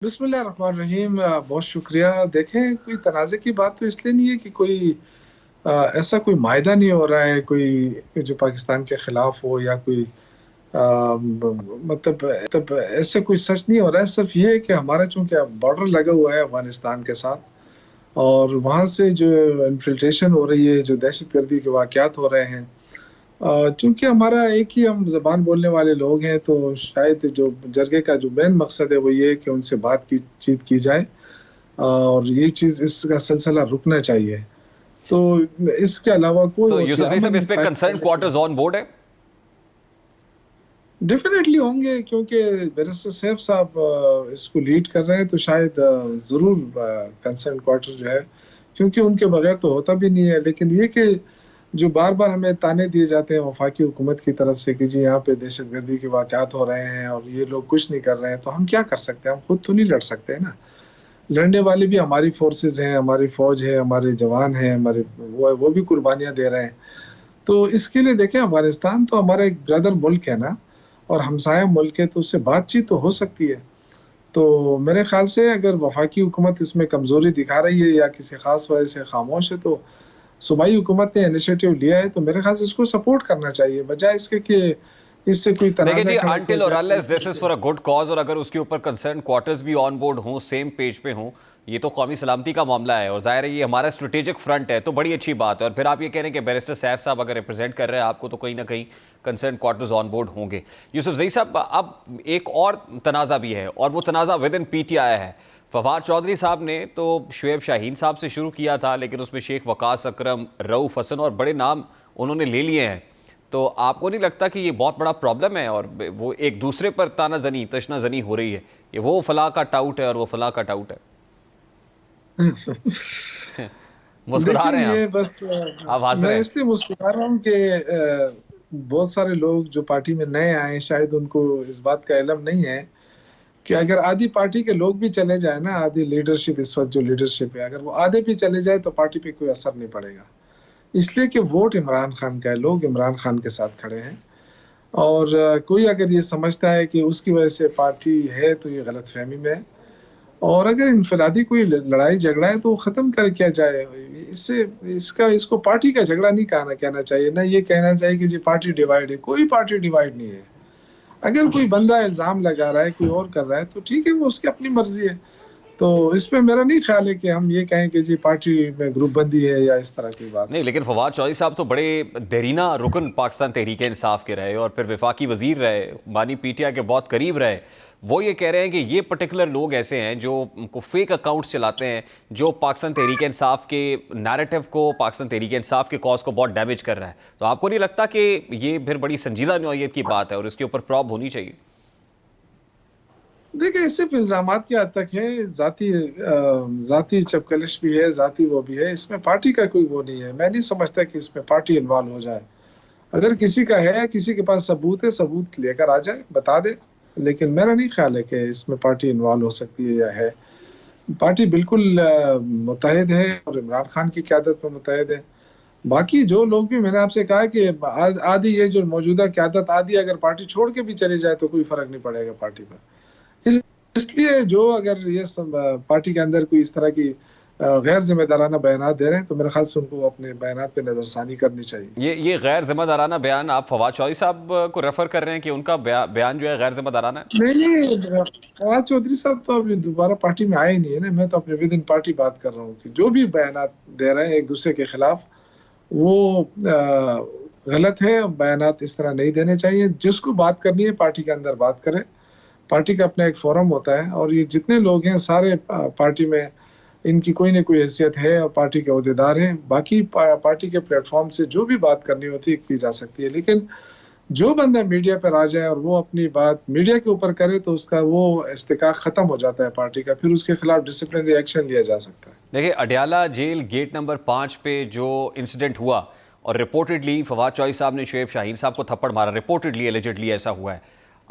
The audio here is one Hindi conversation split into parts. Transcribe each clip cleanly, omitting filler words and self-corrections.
बिस्मिल्लाहिर्रहमानिर्रहीम। बहुत शुक्रिया। देखें, कोई तनाज़े की बात तो इसलिए नहीं है कि कोई ऐसा कोई मायदा नहीं हो रहा है कोई जो पाकिस्तान के खिलाफ हो या कोई मतलब ऐसे कोई सच नहीं हो रहा है। सिर्फ ये है कि हमारा चूंकि बॉर्डर लगा हुआ है अफगानिस्तान के साथ और वहाँ से जो इन्फिल्ट्रेशन हो रही है, जो दहशतगर्दी के वाक़यात हो रहे हैं, चूंकि हमारा एक ही हम ज़बान बोलने वाले लोग हैं, तो शायद जो जरगे का जो मेन मकसद है वो ये है कि उनसे बातचीत की जाए और ये चीज़ इसका सिलसिला रुकना चाहिए। तो इसके अलावा कोई तो और चीज़ यूसुफ साहब अमन इस पे कायम कंसर्न करने की क्वार्टर्स ऑन बोर्ड है। डेफिनेटली होंगे, क्योंकि बैरिस्टर सैफ साहब इसको लीड कर रहे हैं, तो शायद ज़रूर कंसर्न क्वार्टर जो है, क्योंकि उनके बगैर तो होता भी नहीं है। लेकिन ये कि जो बार बार हमें ताने दिए जाते हैं वफाकी हुकूमत की तरफ से कि जी यहाँ पे दहशतगर्दी के वाक़यात हो रहे हैं और ये लोग कुछ नहीं कर रहे हैं, तो हम क्या कर सकते हैं? हम खुद तो नहीं लड़ सकते हैं ना। लड़ने वाले भी हमारी फोर्सेस हैं, हमारी फौज है, हमारे जवान हैं, हमारे वो भी कुर्बानियां दे रहे हैं। तो इसके लिए देखें, अफगानिस्तान तो हमारा एक ब्रदर मुल्क है ना, और हमसाया मुल्क है, तो उससे बातचीत तो हो सकती है। तो मेरे ख्याल से अगर वफाकी हुकूमत इसमें कमजोरी दिखा रही है या किसी खास वजह से खामोश है, तो सूबाई हुकूमत ने इनिशिएटिव लिया है, तो मेरे ख्याल से इसको सपोर्ट करना चाहिए, बजाय इसके कि इससे कोई देखिए तनाज़ा जी, खड़ा किया अनटिल और जाए। Unless this is for a good cause, और अगर उसके ऊपर कंसर्न क्वार्टर्स भी ऑन बोर्ड हों, सेम पेज पे हों, ये तो कौमी सलामती का मामला है और जाहिर है ये हमारा स्ट्रेटेजिक फ्रंट है, तो बड़ी अच्छी बात है। और फिर आप ये कह रहे हैं कि बैरिस्टर सैफ साहब अगर रिप्रेजेंट कर रहे हैं आपको, तो कहीं ना कहीं कंसर्न क्वार्टर्स ऑन बोर्ड होंगे। यूसुफ जई साहब, अब एक और तनाज़ा भी है और वो तनाज़ा विद इन पीटीआई है। फवाद चौधरी साहब ने तो शुएब शाहीन साहब से शुरू किया था, लेकिन उसमें शेख वकास अकरम, रऊफ हसन और बड़े नाम उन्होंने ले लिए हैं। तो आपको नहीं लगता कि ये बहुत बड़ा प्रॉब्लम है और वो एक दूसरे पर ताना जनी तशना जनी हो रही है? ये वो फलाह का टाउट है और वो फलाह का टाउट है। मुस्कुरा देखिए, रहे हैं ये आप बस आप हंस रहे मैं हैं। इसलिए मुस्कुरा रहा हूँ कि बहुत सारे लोग जो पार्टी में नए आए, शायद उनको इस बात का इल्म नहीं है कि अगर आधी पार्टी के लोग भी चले जाए ना, आधी लीडरशिप, इस वक्त जो लीडरशिप है, अगर वो आधे भी चले जाए तो पार्टी पे कोई असर नहीं पड़ेगा। इसलिए कि वोट इमरान खान का है, लोग इमरान खान के साथ खड़े हैं। और कोई अगर ये समझता है कि उसकी वजह से पार्टी है, तो ये गलत फहमी में है। और अगर इनफरादी कोई लड़ाई झगड़ा है तो वो खत्म कर किया जाए। इससे इसका इसको पार्टी का झगड़ा नहीं कहना चाहिए, ना ये कहना चाहिए कि जी पार्टी डिवाइड है। कोई पार्टी डिवाइड नहीं है। अगर कोई बंदा इल्जाम लगा रहा है, कोई और कर रहा है, तो ठीक है, वो उसकी अपनी मर्जी है। तो इसमें मेरा नहीं ख्याल है कि हम ये कहें कि जी पार्टी में ग्रुप बंदी है या इस तरह की बात नहीं, है। लेकिन फवाद चौधरी साहब तो बड़े देरीना रुकन पाकिस्तान तहरीक इंसाफ के रहे और फिर वफाकी वजीर रहे, बानी पीटीआई के बहुत करीब रहे। वो ये कह रहे हैं कि ये पर्टिकुलर लोग ऐसे हैं जो को फेक अकाउंट्स चलाते हैं, जो पाकिस्तान तहरीक इंसाफ के नैरेटिव को, पाकिस्तान तहरीक इंसाफ के कॉज को बहुत डैमेज कर रहा है। तो आपको नहीं लगता कि ये फिर बड़ी संजीदा नौयत की बात है और इसके ऊपर प्रॉब होनी चाहिए? देखिए, सिर्फ इल्जामात की हद तक है। जाती चपकलिश भी है, जाती वो भी है। इसमें पार्टी का कोई वो नहीं है। मैं नहीं समझता कि इसमें पार्टी इन्वॉल्व हो जाए। अगर किसी का है, किसी के पास सबूत है, सबूत लेकर आ जाए, बता दे। लेकिन मेरा नहीं ख्याल है कि इसमें पार्टी इन्वॉल्व हो सकती है या है। पार्टी बिल्कुल मुतहद है और इमरान खान की क़यादत में मुतहद है। बाकी जो लोग भी, मैंने आपसे कहा कि आधी ये जो मौजूदा क़यादत, आधी अगर पार्टी छोड़ के भी चली जाए तो कोई फर्क नहीं पड़ेगा पार्टी पर। इसलिए जो अगर ये सब पार्टी के अंदर कोई इस तरह की गैर जिम्मेदाराना बयान दे रहे हैं, तो मेरे ख्याल से उनको अपने बयान पे नजरसानी करनी चाहिए। ये गैर जिम्मेदाराना बयान आप फवाद चौधरी साहब को रेफर कर रहे हैं कि उनका बयान जो है गैर जिम्मेदाराना है? नहीं नहीं, फवाद चौधरी साहब तो अभी दोबारा पार्टी में आए नहीं है ना। मैं तो अपने विद इन पार्टी बात कर रहा हूँ कि जो भी बयान दे रहे हैं एक दूसरे के खिलाफ, वो गलत है। बयान इस तरह नहीं देने चाहिए। जिसको बात करनी है पार्टी के अंदर बात करें। पार्टी का अपना एक फोरम होता है और ये जितने लोग हैं सारे पार्टी में इनकी कोई ना कोई हैसियत है और पार्टी के अहदेदार हैं। बाकी पार्टी के प्लेटफॉर्म से जो भी बात करनी होती है की जा सकती है। लेकिन जो बंदा मीडिया पर आ जाए और वो अपनी बात मीडिया के ऊपर करे, तो उसका वो इस्तेकाक खत्म हो जाता है पार्टी का। फिर उसके खिलाफ डिसिप्लिनरी एक्शन लिया जा सकता है। देखिए, अडयाला जेल गेट नंबर 5 पे जो इंसिडेंट हुआ और रिपोर्टेडली फवाद चौधरी साहब ने शुएब शाहीन साहब को थप्पड़ मारा, रिपोर्टेडली एलिजेडली ऐसा हुआ है,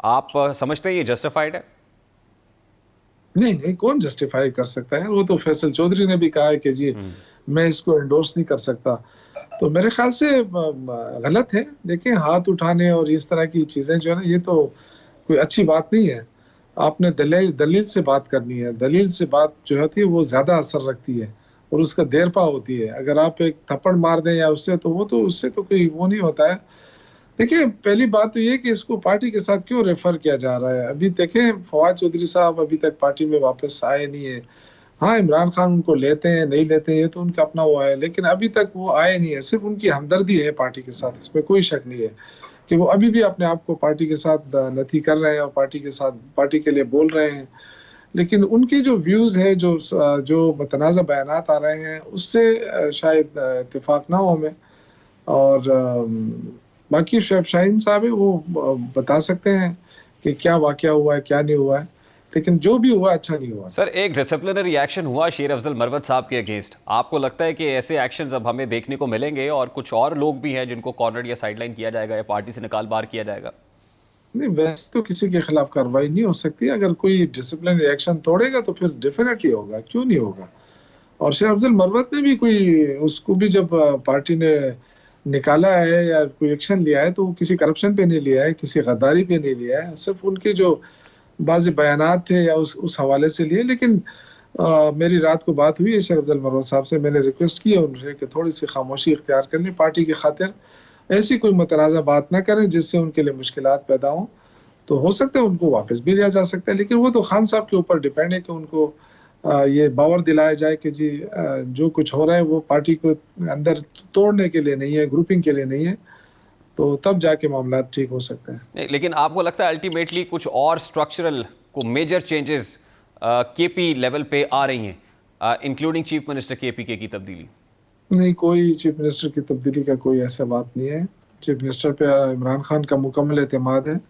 आप समझते हैं ये जस्टिफाइड है? नहीं नहीं, कौन जस्टिफाई कर सकता है? वो तो फैसल चौधरी ने भी कहा है कि जी मैं इसको एंडोर्स नहीं कर सकता। तो मेरे ख्याल से गलत है। देखिए, हाथ उठाने और इस तरह की चीजें जो है ना, ये तो कोई अच्छी बात नहीं है। आपने दलील दलील से बात करनी है। दलील से बात जो होती है वो ज्यादा असर रखती है और उसका देरपा होती है। अगर आप एक थप्पड़ मार दें या उससे, तो वो तो उससे तो कोई वो नहीं होता है। देखिए, पहली बात तो ये कि इसको पार्टी के साथ क्यों रेफर किया जा रहा है। अभी देखें, फवाद चौधरी साहब अभी तक पार्टी में वापस आए नहीं है। हाँ, इमरान खान उनको लेते हैं नहीं लेते हैं ये तो उनका अपना वो है, लेकिन अभी तक वो आए नहीं है। सिर्फ उनकी हमदर्दी है पार्टी के साथ, इसमें कोई शक नहीं है कि वो अभी भी अपने आप को पार्टी के साथ नथी कर रहे हैं और पार्टी के साथ, पार्टी के लिए बोल रहे हैं। लेकिन उनकी जो व्यूज है, जो मुतनाज़ा बयानात आ रहे हैं, उससे शायद इत्तेफाक ना हो हमें। और बाकी शोएब शाहीन साहब है, वो बता सकते हैं कि क्या वाकया हुआ है क्या नहीं हुआ है, लेकिन जो भी हुआ अच्छा नहीं हुआ। सर, एक डिसिप्लिनरी एक्शन हुआ शेर अफजल मरवत साहब के अगेंस्ट। आपको लगता है कि ऐसे एक्शंस अब हमें देखने को मिलेंगे और कुछ और लोग भी हैं जिनको कॉर्नर या साइडलाइन किया जाएगा या पार्टी से निकाल बाहर किया जाएगा? नहीं, वैसे तो किसी के खिलाफ कार्रवाई नहीं हो सकती। अगर कोई डिसिप्लिनरी एक्शन तोड़ेगा तो फिर डेफिनेटली होगा, क्यों नहीं होगा। और शेर अफजल मरवत ने भी कोई, उसको भी जब पार्टी ने निकाला है या कोई एक्शन लिया है तो वो किसी करप्शन पे नहीं लिया है, किसी गद्दारी पे नहीं लिया है। सिर्फ उनके जो बाज़ बयानात थे या उस हवाले से लिए। लेकिन मेरी रात को बात हुई है शेर अफजल मरवत साहब से, मैंने रिक्वेस्ट की है उनसे कि थोड़ी सी खामोशी इख्तियार कर लें पार्टी की खातिर, ऐसी कोई मुतनाज़ा बात ना करें जिससे उनके लिए मुश्किलात पैदा हों। तो हो सकता है उनको वापस भी लिया जा सकता है, लेकिन वो तो खान साहब के ऊपर डिपेंड है कि उनको ये बावर दिलाया जाए कि जी जो कुछ हो रहा है वो पार्टी को अंदर तोड़ने के लिए नहीं है, ग्रुपिंग के लिए नहीं है, तो तब जाके मामला ठीक हो सकते हैं। नहीं, लेकिन आपको लगता है अल्टीमेटली कुछ और स्ट्रक्चरल को मेजर चेंजेस केपी लेवल पे आ रही हैं, इंक्लूडिंग चीफ मिनिस्टर केपी के की तब्दीली? नहीं, कोई चीफ मिनिस्टर की तब्दीली का कोई ऐसा बात नहीं है। चीफ मिनिस्टर पे इमरान खान का मुकम्मल एतमाद है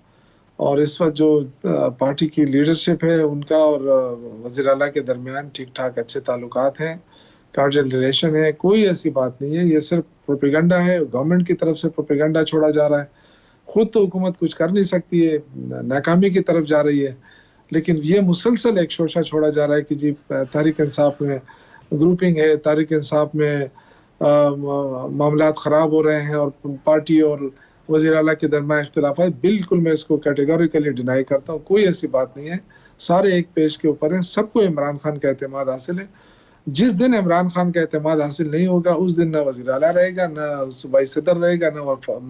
और इस वक्त जो पार्टी की लीडरशिप है उनका और वज़ीर आला के दरमियान ठीक ठाक अच्छे ताल्लुकात हैं, कार्डियल रिलेशन है। कोई ऐसी बात नहीं है, ये सिर्फ प्रोपेगेंडा है, गवर्नमेंट की तरफ से प्रोपेगेंडा छोड़ा जा रहा है। खुद तो हुकूमत कुछ कर नहीं सकती है, नाकामी की तरफ जा रही है, लेकिन ये मुसलसल एक शोशा छोड़ा जा रहा है कि जी तहरीक इंसाफ में ग्रुपिंग है, तहरीक इंसाफ में मामलात ख़राब हो रहे हैं और पार्टी और वज़ीर आला के दरमियान इख्तिलाफ है। बिल्कुल मैं इसको कैटेगोरिकली डिनाई करता हूँ, कोई ऐसी बात नहीं है। सारे एक पेज के ऊपर हैं, सबको इमरान खान का एतमाद हासिल है। जिस दिन इमरान खान का एतमाद हासिल नहीं होगा उस दिन ना वज़ीर आला रहेगा, ना सूबाई सदर रहेगा, ना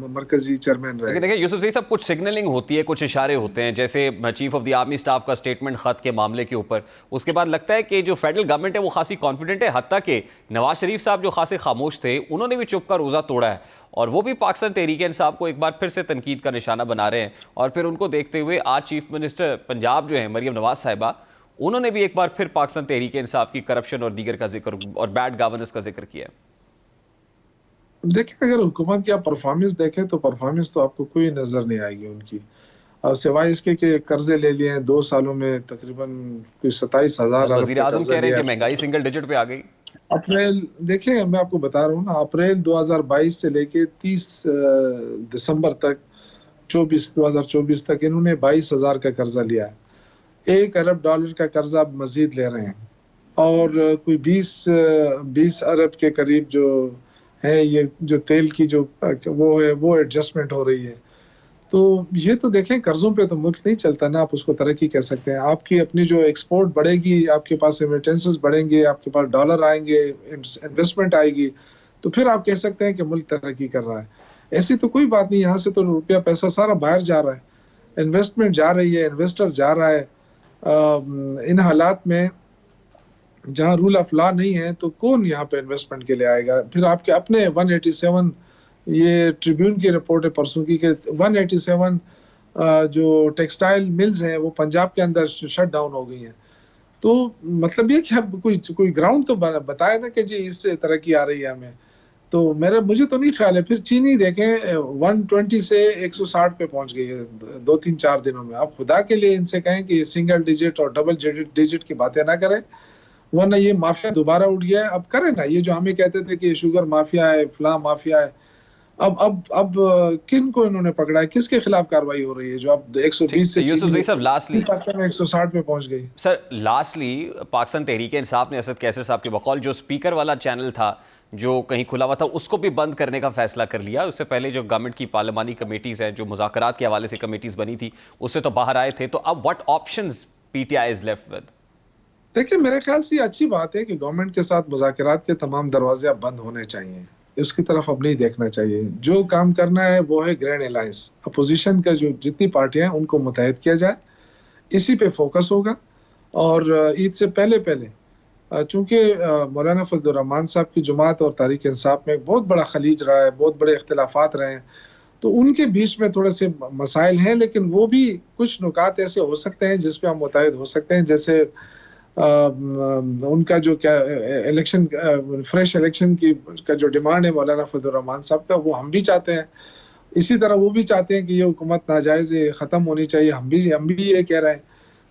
मरकजी चेयरमैन लेकिन रहेगा। देखिए यूसुफ जी, सब कुछ सिग्नलिंग होती है, कुछ इशारे होते हैं, जैसे chief of the army staff का स्टेटमेंट खत के मामले के ऊपर। उसके बाद लगता है कि जो फेडरल गवर्नमेंट है वो खासी कॉन्फिडेंट है, हत्ता कि नवाज शरीफ साहब जो खासे खामोश थे उन्होंने भी चुप का रोज़ा तोड़ा है और वो भी पाकिस्तान तहरीक इंसाफ को एक बार फिर से तनकीद का निशाना बना रहे हैं। और फिर उनको देखते हुए आज चीफ मिनिस्टर पंजाब जो है मरियम नवाज साहिबा, उन्होंने भी एक बार फिर पाकिस्तान तहरीक इंसाफ की करप्शन और दीगर का जिक्र और बैड गवर्नेंस का जिक्र किया है। देखिए, अगर हुकूमत की आप परफॉर्मेंस देखें तो परफॉर्मेंस तो आपको कोई नजर नहीं आएगी उनकी। और सिवाय इसके कि कर्जे ले लिए हैं 2 सालों में तकरीबन कोई 27,000 अरब वजीर का आजम कर्जा कह रहे हैं लिया। कि महंगाई सिंगल डिजिट पे आ गई। अप्रैल, देखिए मैं आपको बता रहा हूँ ना, अप्रैल 2022 से लेके 30 दिसंबर तक 2024 तक इन्होंने 22,000 का कर्जा लिया है। $1 अरब का कर्जा मजीद ले रहे हैं और कोई 20 अरब के करीब जो है, ये जो तेल की जो वो है वो एडजस्टमेंट हो रही है। तो ये तो देखें, कर्जों पे तो मुल्क नहीं चलता ना, आप उसको तरक्की कह सकते हैं। आपकी अपनी जो एक्सपोर्ट बढ़ेगी, आपके पास रेमिटेंसेस बढ़ेंगे, आपके पास डॉलर आएंगे, इन्वेस्टमेंट आएगी, तो फिर आप कह सकते हैं कि मुल्क तरक्की कर रहा है। ऐसी तो कोई बात नहीं, यहाँ से तो रुपया पैसा सारा बाहर जा रहा है, इन्वेस्टमेंट जा रही है, इन्वेस्टर जा रहा है। इन हालात में जहाँ रूल ऑफ लॉ नहीं है तो कौन यहाँ पे इन्वेस्टमेंट के लिए आएगा। फिर आपके अपने 187, ये ट्रिब्यून की रिपोर्ट है परसों की, कि 187 जो टेक्सटाइल मिल्स हैं वो पंजाब के अंदर शट डाउन हो गई हैं। तो मतलब ये कि अब कोई ग्राउंड तो बताए ना कि जी इससे तरक्की आ रही है हमें। तो मुझे तो नहीं ख्याल है। फिर चीनी देखें 120 से 160 पे पहुंच गई है 2-3-4 दिनों में। आप खुदा के लिए इनसे कहें कि सिंगल डिजिट और डबल डिजिट की बातें ना करें, वरना ये माफिया दोबारा उठ गया है। अब करें ना, ये जो हमें कहते थे कि शुगर माफिया है, फलां माफिया है, अब किन को इन्होंने पकड़ा है, किसके खिलाफ कार्रवाई हो रही है जो अब 120 से यूसुफ जी साहब, लास्टली 160 पे पहुंच गई। सर, लास्टली पाकिस्तान तहरीक इंसाफ ने असद कैसर साहब के बकौल जो स्पीकर वाला चैनल था जो कहीं खुला हुआ था उसको भी बंद करने का फैसला कर लिया। उससे पहले जो गवर्नमेंट की पार्लिमानी कमेटीज हैं, जो मुज़ाकरात के हवाले से कमेटीज बनी थी, उससे तो बाहर आए थे। तो अब what options PTI is left with? देखिए, मेरे ख्याल से ये अच्छी बात है कि गवर्नमेंट के साथ मुज़ाकरात के तमाम दरवाजे अब बंद होने चाहिए। उसकी तरफ अब नहीं देखना चाहिए। जो काम करना है वो है ग्रैंड अलायंस, अपोजिशन का जो जितनी पार्टियां हैं उनको मुत्तहद किया जाए, इसी पे फोकस होगा। और ईद से पहले पहले चूंकि मौलाना फजलुर रहमान साहब की जमात और तहरीक इंसाफ में एक बहुत बड़ा खलीज रहा है, बहुत बड़े इख्तिलाफात रहे हैं, तो उनके बीच में थोड़े से मसाइल हैं, लेकिन वो भी कुछ नुकात ऐसे हो सकते हैं जिस पे हम मुत्तहद हो सकते हैं। जैसे उनका जो क्या इलेक्शन, फ्रेश इलेक्शन की का जो डिमांड है मौलाना फजलुर रहमान साहब का, वो हम भी चाहते हैं। इसी तरह वो भी चाहते हैं कि ये हुकूमत नाजायज ख़त्म होनी चाहिए, हम भी ये कह रहे हैं।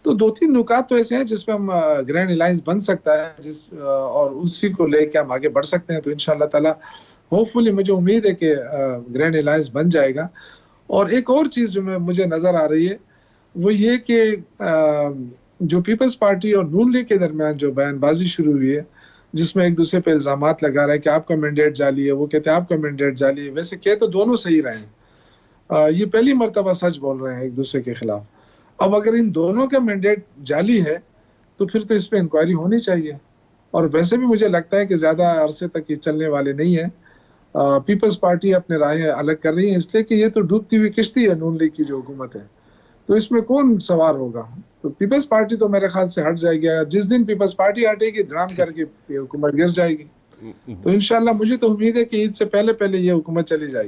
तो दो तीन नुकात तो ऐसे हैं जिसपे हम ग्रैंड अलायंस बन सकता है, और उसी को लेके हम आगे बढ़ सकते हैं। तो इंशाल्लाह ताला होपफुली मुझे उम्मीद है कि ग्रैंड अलायंस बन जाएगा। और एक और चीज़ जो मुझे नज़र आ रही है वो ये कि जो पीपल्स पार्टी और नून लीग के दरमियान जो बयानबाजी शुरू हुई है, जिसमें एक दूसरे पे इल्जामात लगा रहा है कि आपका मैंडेट जाली है, वो कहते हैं आपका मैंडेट जाली है। वैसे कह तो दोनों सही रहे हैं, ये पहली मर्तबा सच बोल रहे हैं एक दूसरे के खिलाफ। अब अगर इन दोनों का मैंडेट जाली है तो फिर तो इस पे इंक्वायरी होनी चाहिए। और वैसे भी मुझे लगता है कि ज्यादा अरसे तक ये चलने वाले नहीं है। पीपल्स पार्टी अपने राय अलग कर रही है, इसलिए कि ये तो डूबती हुई किश्ती है नून लीग की जो हुकूमत है, तो इसमें कौन सवार होगा? तो पीपल्स पार्टी तो मेरे ख्याल से हट जाएगी। जिस दिन पीपल्स पार्टी हटेगी, धड़ाम करके ये हुकूमत गिर जाएगी। तो इंशाल्लाह मुझे तो उम्मीद है कि ईद से पहले पहले ये हुकूमत चली जाएगी।